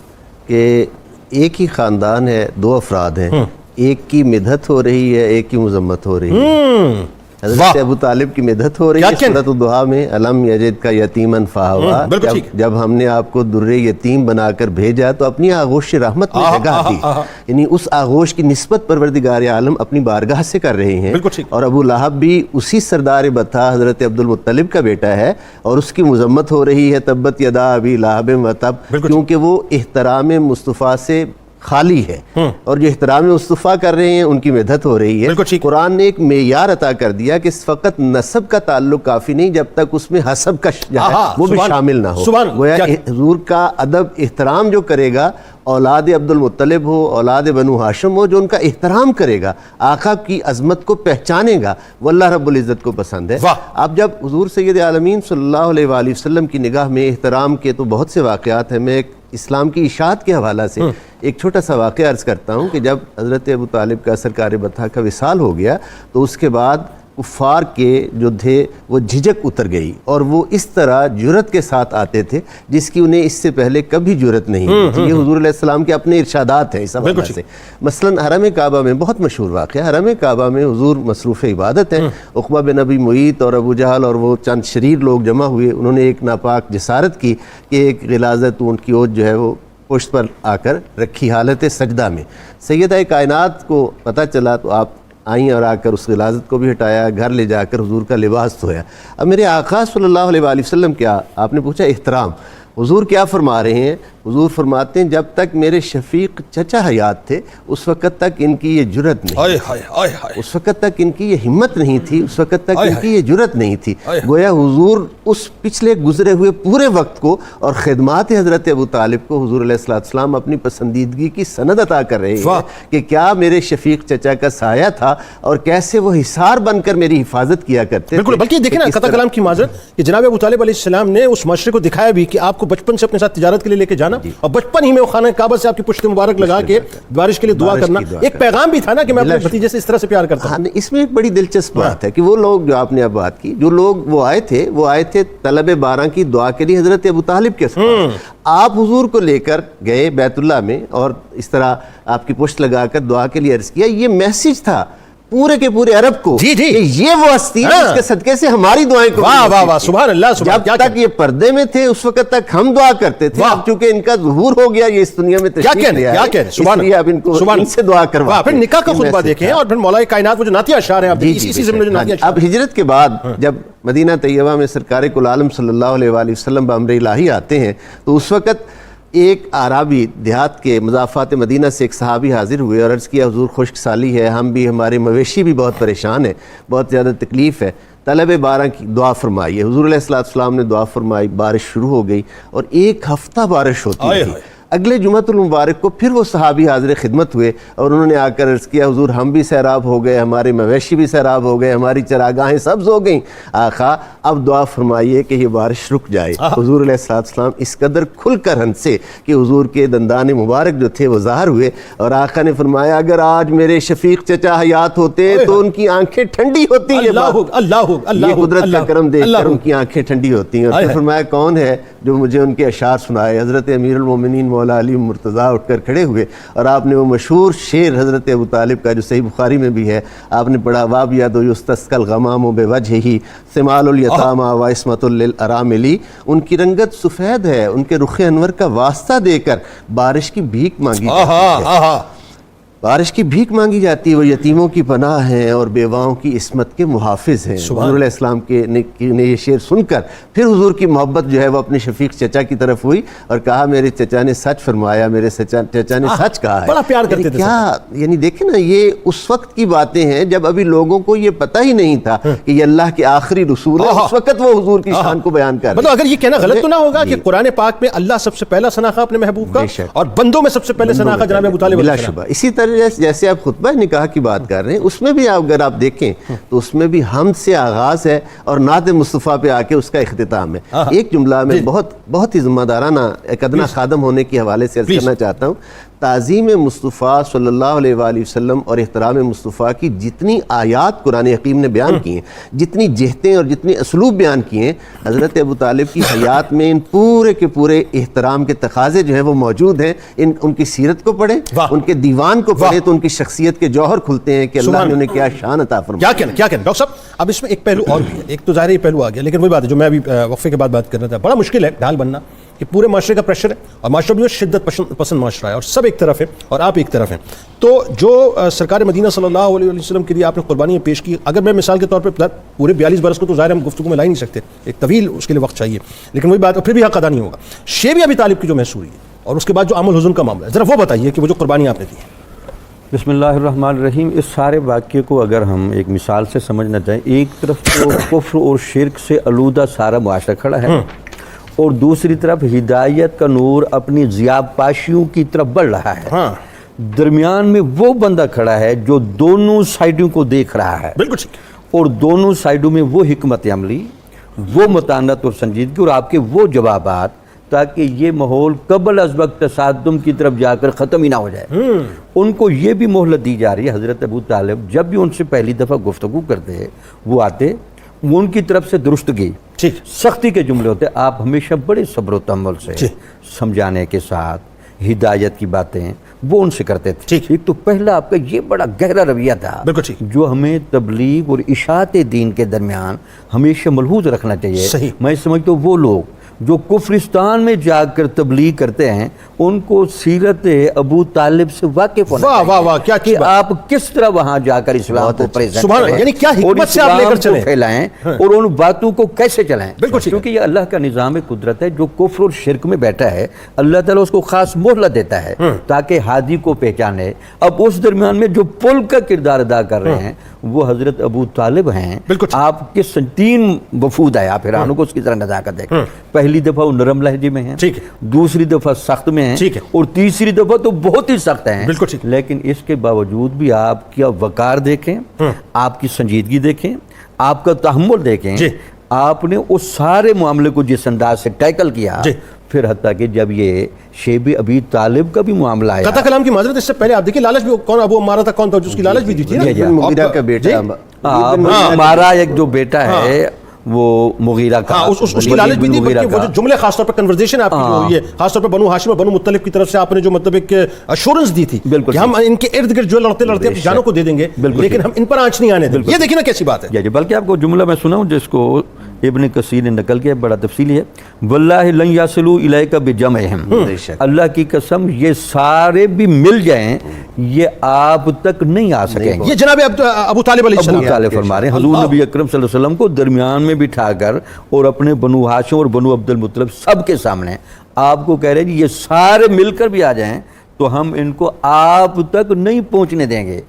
کہ ایک ہی خاندان ہے, 2 افراد ہیں, ایک کی مدحت ہو رہی ہے, ایک کی مذمت ہو رہی ہے. حضرت ابو طالب کی مدحت ہو رہی ہے سورۃ الضحیٰ میں, الم یجد کا یتیمن فآویٰ. جب ہم نے آپ کو در یتیم بنا کر بھیجا تو اپنی آغوش رحمت میں جگہ دی, یعنی اس آغوش کی نسبت پروردگار عالم اپنی بارگاہ سے کر رہے ہیں. اور ابو لہب بھی اسی سردار بطھا حضرت عبد المطلب کا بیٹا ہے, اور اس کی مذمت ہو رہی ہے تبت یدا ابی لہب وتب, کیونکہ وہ احترام مصطفیٰ سے خالی ہے, اور جو احترام مصطفیٰ کر رہے ہیں ان کی مدحت ہو رہی ہے. قرآن نے ایک معیار عطا کر دیا کہ فقط نسب کا تعلق کافی نہیں جب تک اس میں حسب کا وہ بھی شامل نہ ہو. گویا حضور کا ادب احترام جو کرے گا, اولاد عبد المطلب ہو, اولاد بنو ہاشم ہو, جو ان کا احترام کرے گا, آقا کی عظمت کو پہچانے گا, وہ اللہ رب العزت کو پسند ہے. اب جب حضور سید عالمین صلی اللہ علیہ وآلہ وسلم کی نگاہ میں احترام کے تو بہت سے واقعات ہیں. میں ایک اسلام کی اشاعت کے حوالہ سے ایک چھوٹا سا واقعہ عرض کرتا ہوں کہ جب حضرت ابو طالب کا سرکار بطھا کا وصال ہو گیا تو اس کے بعد کفار کے جو تھے وہ جھجک اتر گئی, اور وہ اس طرح جرت کے ساتھ آتے تھے جس کی انہیں اس سے پہلے کبھی جرت نہیں تھی. یہ حضور علیہ السلام کے اپنے ارشادات ہیں اس حوالے سے. مثلا حرم کعبہ میں بہت مشہور واقعہ, حرم کعبہ میں حضور مصروف عبادت ہیں, عقبہ بن ابی معیط اور ابو جہل اور وہ چند شریر لوگ جمع ہوئے, انہوں نے ایک ناپاک جسارت کی کہ ایک غلاظت اونٹ کی اوٹ جو ہے وہ پشت پر آ کر رکھی حالت سجدہ میں. سیدہ کائنات کو پتہ چلا تو آپ آئیں اور آ کر اس غلاظت کو بھی ہٹایا, گھر لے جا کر حضور کا لباس دھویا. اب میرے آقا صلی اللہ علیہ وآلہ وسلم کیا, آپ نے پوچھا احترام, حضور کیا فرما رہے ہیں؟ حضور فرماتے ہیں جب تک میرے شفیق چچا حیات تھے اس وقت تک ان کی یہ جرت نہیں, اس وقت تک ان کی یہ ہمت نہیں تھی, اس وقت تک ان کی یہ جرت نہیں تھی. گویا حضور اس پچھلے گزرے ہوئے پورے وقت کو اور خدمات حضرت ابو طالب کو حضور علیہ السلام اپنی پسندیدگی کی سند عطا کر رہے ہیں کہ کیا میرے شفیق چچا کا سایہ تھا اور کیسے وہ حصار بن کر میری حفاظت کیا کرتے تھے. بلکہ دیکھیں نا قطع کلام کی معذرت کہ جناب ابو طالب علیہ السلام نے اس معاشرے کو دکھایا بھی کہ آپ کو بچپن سے اپنے ساتھ تجارت کے لیے لے کے جانا, اور بچپن ہی میں وہ خانہ کعبہ سے آپ کی پشت مبارک لگا کے بارش کے لیے دعا کرنا, ایک پیغام بھی تھا نا کہ میں اپنے بھتیجے سے اس طرح سے پیار کرتا ہوں. اس میں ایک بڑی دلچسپ بات ہے کہ وہ لوگ جو آپ نے اب بات کی, جو لوگ وہ آئے تھے طلب بارہ کی دعا کے لیے حضرت ابو طالب کے ساتھ. آپ حضور کو لے کر گئے بیت اللہ میں اور اس طرح آپ کی پشت لگا کر دعا کے لیے عرض کیا. یہ میسج تھا پورے کے پورے عرب کو کہ یہ وہ ہستی ہے جس کے صدقے سے ہماری دعائیں کو سبحان اللہ. جب تک یہ پردے میں تھے اس وقت تک ہم دعا کرتے تھے, اب چونکہ ان کا ظہور ہو گیا, یہ اس دنیا میں تشریف لے آئے, اس لیے اب ان سے دعا کروا. پھر نکاح کا خطبہ دیکھیں اور پھر مولا کائنات وہ جو نعتیہ اشعار ہیں اسی ضمن میں جو نعتیہ اشعار. اب ہجرت کے بعد جب مدینہ طیبہ میں سرکار کل عالم صلی اللہ علیہ وآلہ وسلم بامر الہی آتے ہیں تو اس وقت ایک عرابی دیہات کے مضافات مدینہ سے ایک صحابی حاضر ہوئے اور عرض کیا حضور خشک سالی ہے, ہم بھی ہمارے مویشی بھی بہت پریشان ہیں, بہت زیادہ تکلیف ہے, طلب بارہ کی دعا فرمائیے. حضور علیہ السلام نے دعا فرمائی, بارش شروع ہو گئی اور 1 ہفتہ بارش ہوتی تھی. اگلے جمعۃ المبارک کو پھر وہ صحابی حاضر خدمت ہوئے اور انہوں نے آ کر عرض کیا حضور ہم بھی سیراب ہو گئے, ہمارے مویشی بھی سیراب ہو گئے, ہماری چراگاہیں سبز ہو گئیں, آقا اب دعا فرمائیے کہ یہ بارش رک جائے. حضور علیہ السلام اس قدر کھل کر ہنسے کہ حضور کے دندان مبارک جو تھے وہ ظاہر ہوئے, اور آقا نے فرمایا اگر آج میرے شفیق چچا حیات ہوتے تو ان کی آنکھیں ٹھنڈی ہوتی ہیں. یہ قدرت کا کرم دیکھ کر ان کی آنکھیں ٹھنڈی ہوتی ہیں. اور پھر فرمایا کون ہے جو مجھے ان کے اشعار سنائے. حضرت امیر المومنین مولا علی مرتضیٰ اٹھ کر کھڑے ہوئے اور آپ نے وہ مشہور شعر حضرت ابو طالب کا جو صحیح بخاری میں بھی ہے آپ نے پڑھا, وابیض یستسقی الغمام بوجہہ ثمال الیتامی وعصمۃ للارامل. ان کی رنگت سفید ہے, ان کے رخ انور کا واسطہ دے کر بارش کی بھیک مانگی جاتی ہے. بارش کی بھیک مانگی جاتی ہے، وہ یتیموں کی پناہ ہیں اور بیواؤں کی عصمت کے محافظ ہیں۔ حضور علیہ السلام نے یہ شعر سن کر پھر حضور کی محبت جو ہے وہ اپنے شفیق چچا کی طرف ہوئی اور کہا میرے چچا نے سچ فرمایا، میرے چچا نے سچ کہا ہے۔ بڑا پیار کرتے تھے کیا یعنی دیکھیں نا، یہ اس وقت کی باتیں ہیں جب ابھی لوگوں کو یہ پتہ ہی نہیں تھا کہ یہ اللہ کے آخری رسول ہے، اس وقت وہ حضور کی شان کو بیان کر رہے ہیں۔ مطلب اگر یہ کہنا غلط تو نہ ہوگا کہ قرآن پاک میں اللہ سب سے پہلا ثنا خواہ اپنے محبوب کا اور بندوں میں سب سے پہلے ثنا خواہ جناب ابو طالب علیہ بلا السلام۔ شبہ اسی طرح جیسے آپ خطبہ نکاح کی بات کر رہے ہیں، اس میں بھی اگر آپ دیکھیں تو اس میں بھی حمد سے آغاز ہے اور نعت مصطفیٰ پہ آ کے اس کا اختتام ہے۔ ایک جملہ میں بہت ہی ذمہ دارانہ ایک ادنا خادم ہونے کے حوالے سے عرض کرنا چاہتا ہوں۔ تعظیم مصطفیٰ صلی اللہ علیہ وآلہ وسلم اور احترام مصطفیٰ کی جتنی آیات قرآن حکیم نے بیان کی ہیں، جتنی جہتیں اور جتنے اسلوب بیان کیے ہیں، حضرت ابو طالب کی حیات میں ان پورے کے پورے احترام کے تقاضے جو ہیں وہ موجود ہیں۔ ان کی سیرت کو پڑھیں، ان کے دیوان کو پڑھیں تو ان کی شخصیت کے جوہر کھلتے ہیں کہ اللہ نے انہیں کیا شان عطا فرمایا۔ کیا کہنا ڈاکٹر صاحب، اب اس میں ایک پہلو اور بھی ہے، ایک تو ظاہر یہ پہلو آ گیا، لیکن وہی بات ہے جو میں ابھی وقفے کے بعد بات کرنا تھا، بڑا مشکل ہے ڈھال بننا کہ پورے معاشرے کا پریشر ہے اور معاشرہ بھی شدت پسند معاشرہ ہے اور سب ایک طرف ہے اور آپ ایک طرف ہیں، تو جو سرکار مدینہ صلی اللہ علیہ وسلم کے لیے آپ نے قربانیاں پیش کی، اگر میں مثال کے طور پہ پورے 42 برس کو تو ظاہر ہم گفتگو میں لا ہی نہیں سکتے، ایک طویل اس کے لیے وقت چاہیے، لیکن وہی بات پھر بھی حق ادا نہیں ہوگا۔ شیب ابی طالب کی جو محصوری ہے اور اس کے بعد جو عام الحزن کا معاملہ ہے، ذرا وہ بتائیے کہ وہ جو قربانی آپ نے دی ہے۔ بسم اللہ الرحمن الرحیم۔ اس سارے واقعے کو اگر ہم ایک مثال سے سمجھنا چاہیں، ایک طرف تو کفر اور شرک سے آلودہ سارا معاشرہ کھڑا ہے اور دوسری طرف ہدایت کا نور اپنی ضیاء پاشیوں کی طرف بڑھ رہا ہے، درمیان میں وہ بندہ کھڑا ہے جو دونوں سائڈوں کو دیکھ رہا ہے، بالکل ٹھیک، اور دونوں سائڈوں میں وہ حکمت عملی، وہ متانت اور سنجیدگی اور آپ کے وہ جوابات، تاکہ یہ ماحول قبل از وقت تصادم کی طرف جا کر ختم ہی نہ ہو جائے۔ ان کو یہ بھی مہلت دی جا رہی ہے۔ حضرت ابو طالب جب بھی ان سے پہلی دفعہ گفتگو کرتے ہیں، وہ آتے، وہ ان کی طرف سے درستگی، سختی کے جملے ہوتے، آپ ہمیشہ بڑے صبر و تحمل سے سمجھانے کے ساتھ ہدایت کی باتیں وہ ان سے کرتے تھے۔ ایک تو پہلا آپ کا یہ بڑا گہرا رویہ تھا جو ہمیں تبلیغ اور اشاعت دین کے درمیان ہمیشہ ملحوظ رکھنا چاہیے۔ میں سمجھتا ہوں وہ لوگ جو کفرستان میں جا کر تبلیغ کرتے ہیں، ان کو سیرت ابو طالب سے واقف ہونا چاہیے کہ آپ کس طرح وہاں جا کر اسلام کو پریزنٹ کریں، یعنی کیا حکمت سے آپ لے کر چلیں، پھیلائیں اور ان باتوں کو کیسے چلائیں۔ کیونکہ یہ اللہ کا نظام قدرت ہے، جو کفر اور شرک میں بیٹھا ہے اللہ تعالیٰ اس کو خاص مہلت دیتا ہے تاکہ ہادی کو پہچانے۔ اب اس درمیان میں جو پل کا کردار ادا کر رہے ہیں وہ حضرت ابو طالب ہیں۔ آپ کے 3 وفود آئے، آپ حیران کو اس کی طرح نزاکت دیکھیں۔ پہلی دفعہ وہ نرم لہجے میں ہیں، دوسری دفعہ سخت میں ہیں، اور تیسری دفعہ تو بہت ہی سخت ہیں، لیکن اس کے باوجود بھی آپ کی وقار دیکھیں، آپ کی سنجیدگی دیکھیں، آپ کا تحمل دیکھیں، آپ نے اس سارے معاملے کو جس انداز سے ٹیکل کیا، پھر حتیٰ کہ جب یہ شیب ابی طالب کا بھی معاملہ آیا، قطع کلام کی معذرت، اس سے پہلے آپ دیکھیں لالچ بھی کون ابو عمارہ تھا، کون تھا جس کی لالچ بھی دی تھی نا، مغیرہ کا بیٹا، ہمارا ایک جو بیٹا ہے وہ مغیرہ کا، اس کی لالچ بھی تھی، بلکہ وہ جو جملے خاص طور پر کنورزیشن آپ کی جو ہوئی ہے، خاص طور پر بنو ہاشم اور بنو مطلب کی طرف سے آپ نے جو مطلب ایک ایشورنس دی تھی کہ ہم ان کے ارد گرد جو لڑتے لڑتے اپنی جانوں کو دے دیں گے، لیکن ہم ان پر آنچ نہیں آنے دیں گے۔ یہ دیکھیں نا کیسی بات ہے۔ بلکہ آپ کو جملہ میں سناؤں جس کو ابن کثیر نے نقل کیا، بڑا تفصیلی ہے، واللہ لن یصلوا الیک بجمعہم، اللہ کی قسم یہ سارے بھی مل جائیں یہ آپ تک نہیں آ سکیں گے۔ یہ جناب ابو طالب علیہ السلام، ابو طالب فرما رہے ہیں حضور نبی اکرم صلی اللہ علیہ وسلم کو درمیان میں بٹھا کر اور اپنے بنو ہاشم اور بنو عبد المطلب سب کے سامنے آپ کو کہہ رہے ہیں یہ سارے مل کر بھی آ جائیں تو ہم ان کو آپ تک نہیں پہنچنے دیں گے،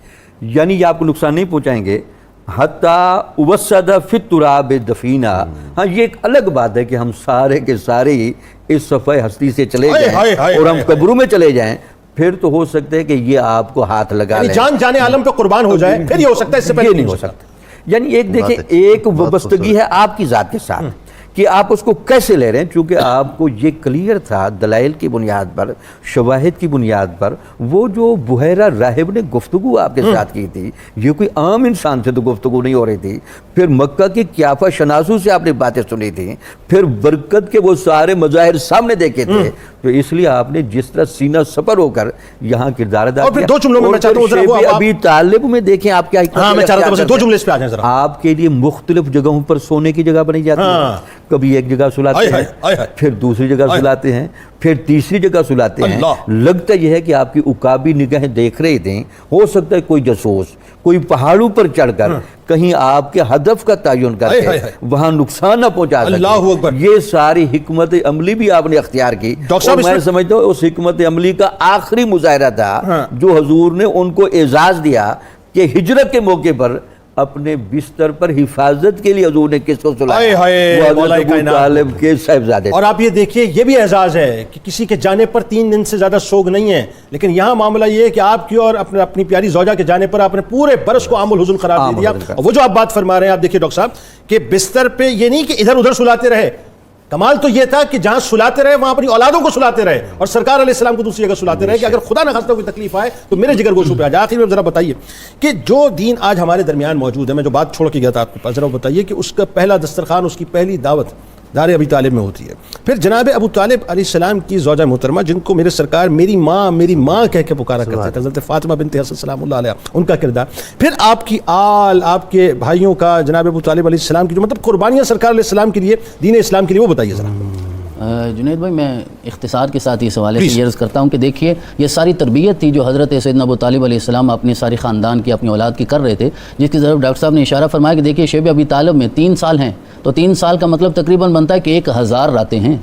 یعنی یہ آپ کو نقصان نہیں پہنچائیں گے، حتیٰ وسد فی التراب دفینہ۔ ہاں یہ ایک الگ بات ہے کہ ہم سارے کے سارے ہی اس صفحہ ہستی سے چلے جائیں اور ہم قبروں میں چلے جائیں، پھر تو ہو سکتا ہے کہ یہ آپ کو ہاتھ لگا لیں، جان جانے عالم پہ قربان ہو جائے، پھر یہ ہو سکتا ہے، اس سے پہلے نہیں ہو سکتا۔ یعنی ایک دیکھیں ایک وابستگی ہے آپ کی ذات کے ساتھ کہ آپ اس کو کیسے لے رہے ہیں، چونکہ آپ کو یہ کلیئر تھا دلائل کی بنیاد پر، شواہد کی بنیاد پر۔ وہ جو بحیرہ راہب نے گفتگو آپ کے ساتھ کی تھی، یہ کوئی عام انسان سے تو گفتگو نہیں ہو رہی تھی، پھر مکہ کے قیافہ شناسوں سے آپ نے باتیں سنی تھیں، پھر برکت کے وہ سارے مظاہر سامنے دیکھے تھے، تو اس لیے آپ نے جس طرح سینہ سپر ہو کر یہاں کردار ادا کیا۔ دو جملوں میں میں چاہتا ہوں شیب ابی طالب میں دیکھیں آپ کیا، میں چاہتا ہوں 2 جملے اس پہ آ جائیں ذرا۔ آپ کے لیے مختلف جگہوں پر سونے کی جگہ بنی جاتی ہے، کبھی ایک جگہ سلاتے ہیں، پھر دوسری جگہ سلاتے ہیں، پھر تیسری جگہ سلاتے ہیں. لگتا یہ ہے کہ آپ کی عقابی نگاہیں دیکھ رہے تھے. ہو سکتا ہے کوئی جاسوس کوئی پہاڑوں پر چڑھ کر کہیں آپ کے ہدف کا تعین کر کے وہاں نقصان نہ پہنچا سکے. یہ ساری حکمت عملی بھی آپ نے اختیار کی، اور میں سمجھتا ہوں اس حکمت عملی کا آخری مظاہرہ تھا جو حضور نے ان کو اعزاز دیا کہ ہجرت کے موقع پر اپنے بستر پر حفاظت کے لیے حضور نے کس کو سلایا؟ وہ حضرت ابو طالب کے صاحبزادے. اور آپ یہ دیکھیے یہ بھی اعزاز ہے کہ کسی کے جانے پر 3 دن سے زیادہ سوگ نہیں ہے، لیکن یہاں معاملہ یہ ہے کہ آپ کی اور اپنی پیاری زوجہ کے جانے پر آپ نے پورے برس کو عام الحزن قرار دے دیا. وہ جو آپ بات فرما رہے ہیں، آپ دیکھیے ڈاکٹر صاحب کہ بستر پہ یہ نہیں کہ ادھر ادھر سلاتے رہے، کمال تو یہ تھا کہ جہاں سلاتے رہے وہاں اپنی اولادوں کو سلاتے رہے، اور سرکار علیہ السلام کو دوسری جگہ سلاتے رہے کہ اگر خدا نہ خواستہ کوئی تکلیف آئے تو میرے جگر گوشوں پہ آ جائے. آخر میں ذرا بتائیے کہ جو دین آج ہمارے درمیان موجود ہے، میں جو بات چھوڑ کے گیا تھا آپ کے پاس، ذرا بتائیے کہ اس کا پہلا دسترخوان، اس کی پہلی دعوت دار ابی طالب میں ہوتی ہے. پھر جناب ابو طالب علیہ السلام کی زوجہ محترمہ جن کو میرے سرکار میری ماں کہہ کے پکارا کرتے تھے، حضرت فاطمہ بنت حسن سلام اللہ علیہ، ان کا کردار. پھر آپ کی آل، آپ کے بھائیوں کا، جناب ابو طالب علیہ السلام کی جو مطلب قربانیاں سرکار علیہ السلام کے لیے، دین اسلام کے لیے، وہ بتائیے ذرا. جنید بھائی میں اختصار کے ساتھ اس حوالے سے یہ عرض کرتا ہوں کہ دیکھیے یہ ساری تربیت تھی جو حضرت سیدنا ابو طالب علیہ السلام اپنے ساری خاندان کی، اپنی اولاد کی کر رہے تھے، جس کی طرف ڈاکٹر صاحب نے اشارہ فرمایا کہ دیکھیے شیب ابی طالب میں 3 سال ہیں، تو 3 سال کا مطلب تقریباً بنتا ہے کہ 1000 راتیں ہیں.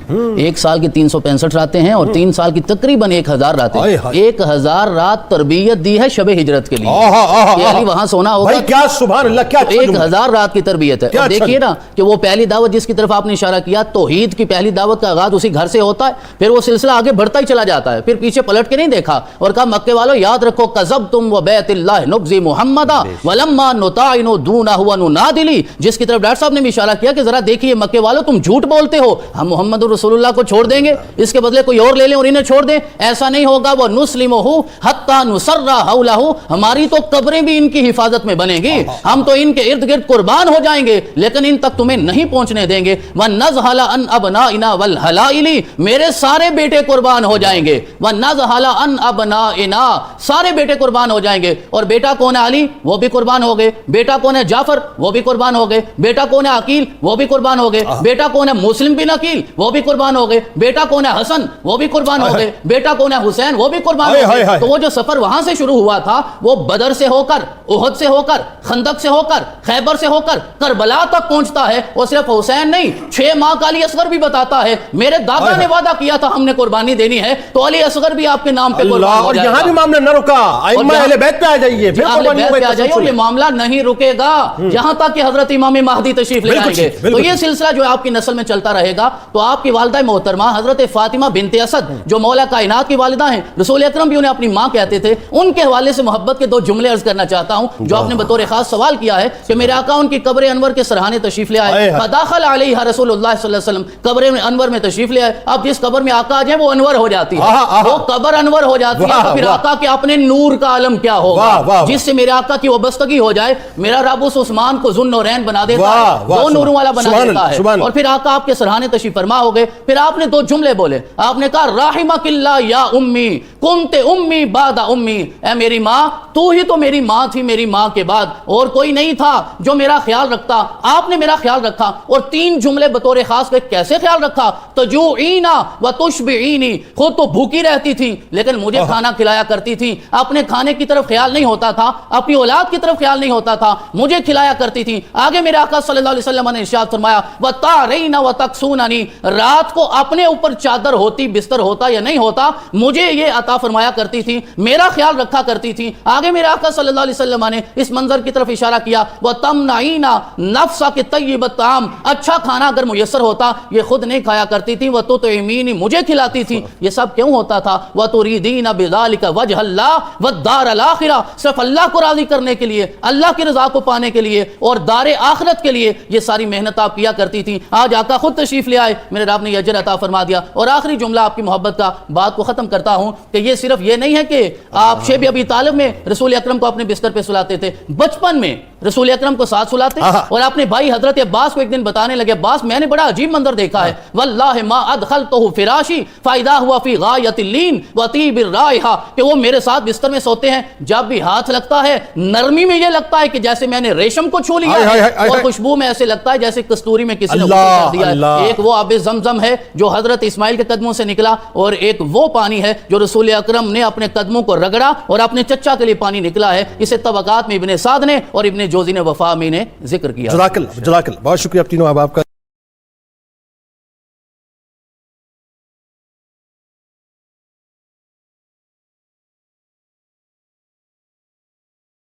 1 سال کی 365 راتیں ہیں اور 3 سال کی تقریباً 1000 راتیں. 1000 رات تربیت دی ہے شب ہجرت کے لیے کہ علی وہاں سونا ہوگا. کیا سبحان اللہ، کیا 1000 رات کی تربیت ہے. اور دیکھیے نا کہ وہ پہلی دعوت جس کی طرف آپ نے اشارہ کیا، توحید کی پہلی دعوت کا آغاز اسی گھر سے ہوتا ہے، پھر وہ سلسلہ آگے بڑھتا ہی چلا جاتا ہے. پھر پیچھے پلٹ کے نہیں دیکھا اور کہا مکے والوں یاد رکھو کذبتم وبیت اللہ نبذی محمدا ولما نطعن دونہ وننادلی، جس کی طرف ڈاکٹر صاحب نے بھی اشارہ کیا کہ ذرا دیکھیے مکے والوں تم جھوٹ بولتے ہو، ہم محمد رسول اللہ کو چھوڑ دیں گے، اس کے بدلے کوئی اور لے لیں اور انہیں چھوڑ دیں، ایسا نہیں ہوگا. وہ نسلمہ حتی نسرہ حولہ، ہماری تو قبریں بھی ان کی حفاظت میں بنیں گی، ہم تو ان کے ارد گرد قربان ہو جائیں گے لیکن ان تک تمہیں نہیں پہنچنے دیں گے. وَنَزْحَلَ عَنْ أَبْنَائِنَا وَالْحَلَائِلِ، میرے سارے بیٹے قربان ہو جائیں گے. وَنَزْحَلَ عَنْ أَبْنَائِنَا، سارے بیٹے قربان ہو جائیں گے. اور بیٹا کون ہے علی، وہ بھی قربان ہو گئے. بیٹا کون ہے جعفر، وہ بھی قربان ہو گئے. بیٹا کون ہے عقیل، وہ بھی قربان ہو گئے. بیٹا کون ہے مسلم بن عقیل، وہ بھی قربان ہو گئے. بیٹا کون ہے حسن، وہ بھی قربان ہو گئے. بیٹا کون ہے حسین، وہ بھی قربان ہو گئے. تو وہ جو سفر وہاں سے شروع ہوا تھا وہ بدر سے ہو کر، احد سے ہو کر، خندق سے ہو کر، خیبر سے ہو کر کربلا تک پہنچتا ہے. اور صرف حسین نہیں، 6 ماہ کا علی اصغر بھی بتاتا ہے میرے دادا نے وعدہ کیا تھا ہم نے قربانی دینی ہے تو علی اصغر بھی آپ کے نام پہ قربان ہو جائے گا. اور یہاں بھی معاملہ نہ رکا، ائمہ اہل بیت پہ آ جائیے، پھر قربانی پہ آ جائیے. اور یہ معاملہ نہیں رکے گا جہاں تک کہ حضرت امام مہدی تشریف لے آئیں گے. تو یہ سلسلہ جو آپ کی نسل میں چلتا رہے گا. تو آپ کی والدہ محترمہ حضرت فاطمہ بنت اسد جو مولا کائنات کی والدہ ہیں، رسول اکرم بھی انہیں اپنی ماں کہتے تھے، ان کے حوالے سے محبت کے 2 جملے عرض کرنا چاہتا ہوں جو آپ نے بطور خاص سوال کیا ہے کہ میرے آقا ان کی قبر انور کے سرحانے تشریف لے آئے. فداخل علیہ رسول اللہ صلی اللہ علیہ وسلم، قبر انور میں تشریف لے آئے. اب جس قبر میں آقا آ جائیں وہ انور ہو جاتی ہے، وہ قبر انور ہو جاتی ہے. تو پھر آقا کے اپنے نور کا عالم کیا ہوگا جس سے میرے آقا کی وابستگی ہو جائے. میرا رب اس عثمان کو ذو النورین بنا دیتا ہے، 2 نوروں والا بنا دیتا ہے. اور پھر آقا آپ کے سرحانے تشریف فرما ہو گئے. پھر آپ نے 2 جملے بولے. آپ نے کہا رحمک اللہ یا امی کنت امی بعد امی، اے میری ماں تو ہی تو میری ماں تھی، میری ماں کے بعد اور کوئی نہیں تھا جو میرا خیال رکھتا، آپ نے میرا خیال رکھا. اور 3 جملے بطور خاص کے کیسے خیال رکھا؟ تجوعینا وتشبعینی، خود تو بھوکی رہتی تھی لیکن مجھے کھانا کھلایا کرتی تھی. اپنے کھانے کی طرف خیال نہیں ہوتا تھا، اپنی اولاد کی طرف خیال نہیں ہوتا تھا، مجھے کھلایا کرتی تھی. آگے میرے آقا صلی اللہ علیہ وسلم نے ارشاد فرمایا وَتَعْرِينَ وَتَقْسُونَنِي، رات کو اپنے اوپر چادر ہوتی، بستر ہوتا یا نہیں ہوتا، مجھے یہ عطا فرمایا کرتی تھی، میرا خیال رکھا کرتی تھی. آگے میرے آقا صلی اللہ علیہ وسلم نے اس منظر کی طرف اشارہ کیا وَتَمْنَعِينَ نَفْسَكِ طَيِّبَ الطَّعَامِ، اچھا کھانا اگر میسر ہوتا یہ خود نہیں کھایا کرتی تھی. وَتُطْعِمِينِ، مجھے کھلاتی تھی. یہ سب کیوں ہوتا تھا؟ وَتُرِيدِينَ بِذَلِكَ وَجْهَ اللَّهِ وَالدَّارَ الْآخِرَةَ، صرف اللہ کو راضی کرنے کے لیے، اللہ کی رضا کو پانے کے لیے اور دار آخرت کے لیے یہ ساری محنت آپ کیا کرتی تھی. آج آقا خود تشریف لے آئے، میرے رب نے یہ اجر عطا فرما دیا. اور آخری جملہ آپ کی محبت کا بات کو ختم کرتا ہوں کہ یہ صرف یہ نہیں ہے کہ آپ شیب ابی طالب میں رسول اکرم کو اپنے بستر پہ سلاتے تھے، بچپن میں رسول اکرم کو ساتھ سلاتے اور اپنے بھائی حضرت عباس کو ایک دن بتانے لگے عباس میں نے بڑا عجیب منظر دیکھا ہے، واللہ ما ادخلتہ فی فراشی فائدہ ہوا فی غایت اللین و طیب الرائحہ، کہ وہ میرے ساتھ بستر میں سوتے ہیں، جب بھی ہاتھ لگتا ہے نرمی میں یہ لگتا ہے کہ جیسے میں نے ریشم کو چھو لیا ہے، اور خوشبو میں ایسے لگتا ہے جیسے کستوری میں کسی نے غسل کر دیا ہے۔ ایک وہ آب زمزم ہے جو حضرت اسماعیل کے قدموں سے نکلا، اور ایک وہ پانی ہے جو رسول اکرم نے اپنے قدموں کو رگڑا اور اپنے چچا کے لیے پانی نکلا ہے۔ اسے طبقات میں ابن سعد نے اور ابن جوزی نے وفا میں نے ذکر کیا۔ جزاک اللہ، بہت شکریہ آپ تینوں احباب کا۔